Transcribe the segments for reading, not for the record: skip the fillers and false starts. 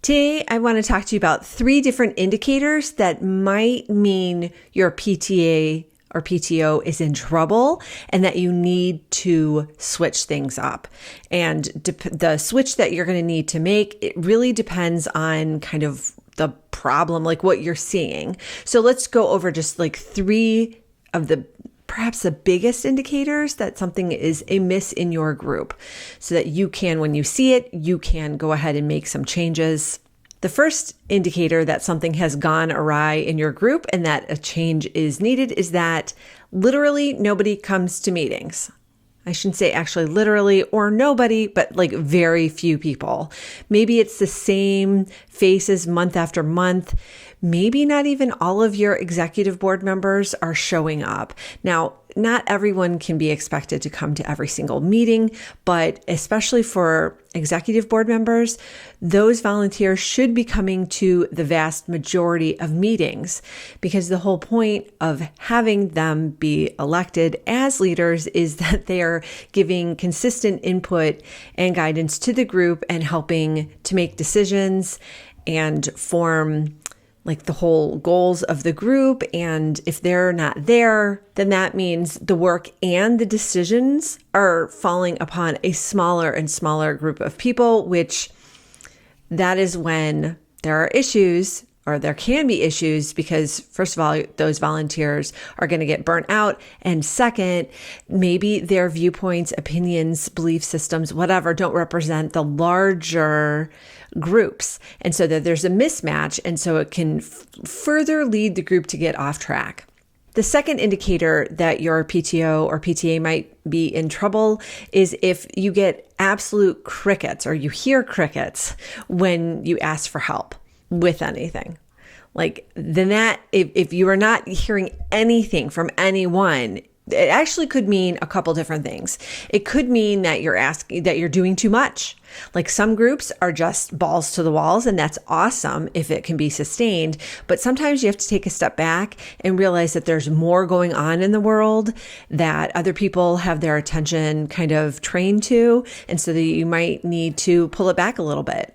Today, I want to talk to you about 3 different indicators that might mean your PTA or PTO is in trouble and that you need to switch things up. And the switch that you're going to need to make, it really depends on kind of the problem, like what you're seeing. So let's go over just like 3 of the perhaps the biggest indicators that something is amiss in your group so that you can, when you see it, you can go ahead and make some changes. The first indicator that something has gone awry in your group and that a change is needed is that literally nobody comes to meetings. I shouldn't say actually literally or nobody, but like very few people. Maybe it's the same faces month after month. Maybe not even all of your executive board members are showing up. Now, not everyone can be expected to come to every single meeting, but especially for executive board members, those volunteers should be coming to the vast majority of meetings, because the whole point of having them be elected as leaders is that they are giving consistent input and guidance to the group and helping to make decisions and form like the whole goals of the group. And if they're not there, then that means the work and the decisions are falling upon a smaller and smaller group of people, which that is when there are issues, or there can be issues, because first of all, those volunteers are going to get burnt out. And second, maybe their viewpoints, opinions, belief systems, whatever, don't represent the larger groups. And so that there's a mismatch. And so it can further lead the group to get off track. The second indicator that your PTO or PTA might be in trouble is if you get absolute crickets, or you hear crickets when you ask for help with anything. Like then that, if you are not hearing anything from anyone, it actually could mean a couple different things. It could mean that you're doing too much. Like some groups are just balls to the walls, and that's awesome if it can be sustained. But sometimes you have to take a step back and realize that there's more going on in the world that other people have their attention kind of trained to. And so that you might need to pull it back a little bit.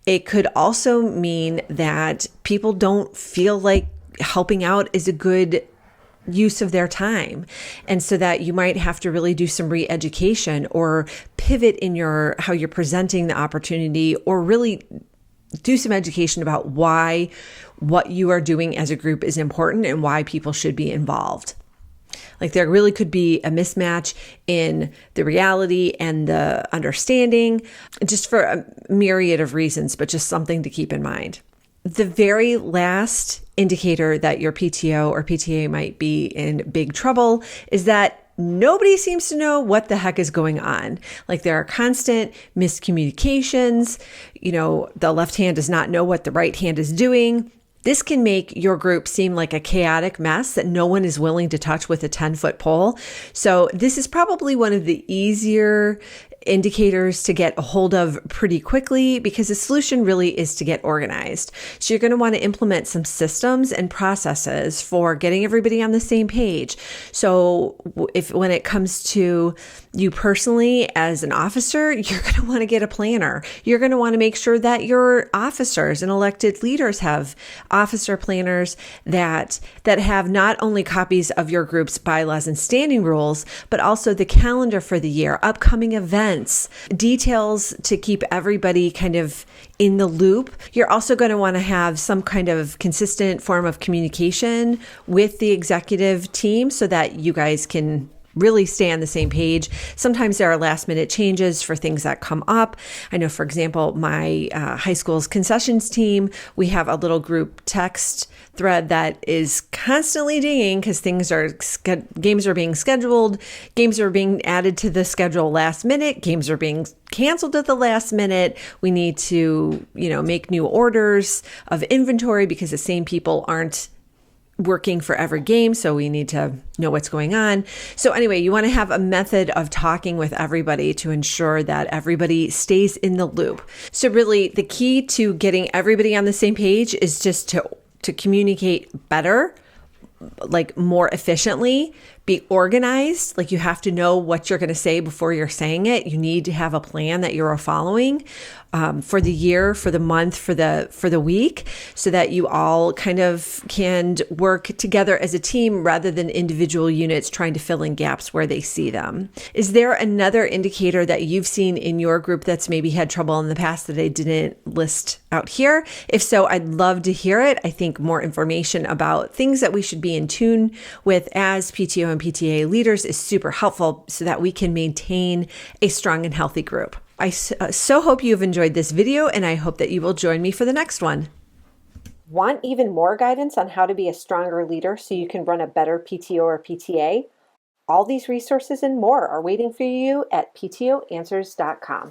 It could also mean that people don't feel like helping out is a good use of their time. And so that you might have to really do some re-education or pivot in how you're presenting the opportunity, or really do some education about why what you are doing as a group is important and why people should be involved. Like there really could be a mismatch in the reality and the understanding, just for a myriad of reasons, but just something to keep in mind. The very last indicator that your PTO or PTA might be in big trouble is that nobody seems to know what the heck is going on. Like there are constant miscommunications. The left hand does not know what the right hand is doing. This can make your group seem like a chaotic mess that no one is willing to touch with a 10-foot pole. So this is probably one of the easier indicators to get a hold of pretty quickly, because the solution really is to get organized. So you're going to want to implement some systems and processes for getting everybody on the same page. So when it comes to you personally as an officer, you're going to want to get a planner. You're going to want to make sure that your officers and elected leaders have officer planners that have not only copies of your group's bylaws and standing rules, but also the calendar for the year, upcoming events, details to keep everybody kind of in the loop. You're also going to want to have some kind of consistent form of communication with the executive team so that you guys can really stay on the same page. Sometimes there are last minute changes for things that come up. I know, for example, my high school's concessions team, we have a little group text thread that is constantly dinging because games are being scheduled, games are being added to the schedule last minute, games are being canceled at the last minute. We need to, make new orders of inventory because the same people aren't working for every game. So we need to know what's going on. So anyway, you want to have a method of talking with everybody to ensure that everybody stays in the loop. So really the key to getting everybody on the same page is just to communicate better, like more efficiently, be organized. Like you have to know what you're going to say before you're saying it. You need to have a plan that you're following for the year, for the month, for the week, so that you all kind of can work together as a team rather than individual units trying to fill in gaps where they see them. Is there another indicator that you've seen in your group that's maybe had trouble in the past that I didn't list out here? If so, I'd love to hear it. I think more information about things that we should be in tune with as PTO and PTA leaders is super helpful so that we can maintain a strong and healthy group. I so hope you've enjoyed this video, and I hope that you will join me for the next one. Want even more guidance on how to be a stronger leader so you can run a better PTO or PTA? All these resources and more are waiting for you at ptoanswers.com.